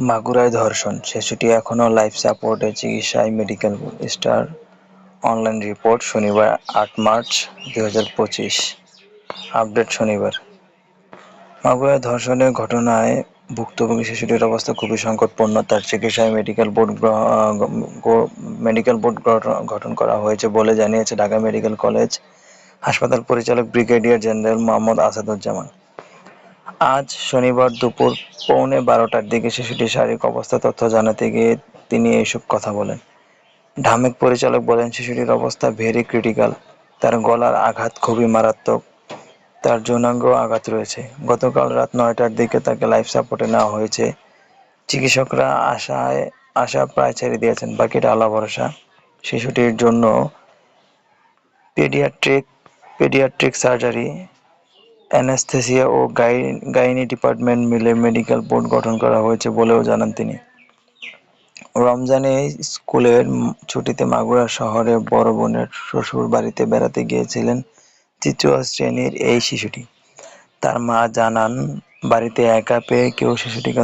মাগুরায় ধর্ষণ, শিশুটি এখনো লাইফ সাপোর্টে চিকিৎসায় মেডিকেল স্টার অনলাইন রিপোর্ট শনিবার ৮ মার্চ ২০২৫। আপডেট শনিবার। মাগুরায় ধর্ষণের ঘটনায় ভুক্তভোগী শিশুটির অবস্থা খুবই সংকটপূর্ণ। তার চিকিৎসায় মেডিকেল বোর্ড গঠন করা হয়েছে বলে জানিয়েছে ঢাকা মেডিকেল কলেজ হাসপাতাল পরিচালক ব্রিগেডিয়ার জেনারেল মোহাম্মদ আসাদুজ্জামান। আজ শনিবার দুপুর ১১:৩০টার দিকে শিশুটির শারীরিক অবস্থা তথ্য জানাতে গিয়ে তিনি এসব কথা বলেন। ঢামেক পরিচালক বলেন, শিশুটির অবস্থা ভেরি ক্রিটিক্যাল। তার গলার আঘাত খুবই মারাত্মক। তার যৌনাঙ্গেও আঘাত রয়েছে। গতকাল রাত ৯টার দিকে তাকে লাইফ সাপোর্টে নেওয়া হয়েছে। চিকিৎসকরা আশা প্রায় ছেড়ে দিয়েছেন, বাকিটা আল্লাহ ভরসা। শিশুটির জন্য পেডিয়াট্রিক সার্জারি, অ্যানেস্থেসিয়া ও গাইনি ডিপার্টমেন্ট মিলে মেডিকেল বোর্ড গঠন করা হয়েছে বলেও জানান তিনি। রমজানে স্কুলের ছুটিতে মাগুরা শহরে বড় বোনের শ্বশুর বাড়িতে বেড়াতে গিয়েছিলেন ৩য় শ্রেণীর এই শিশুটি। তার মা জানান, বাড়িতে একা পেয়ে কেউ শিশুটিকে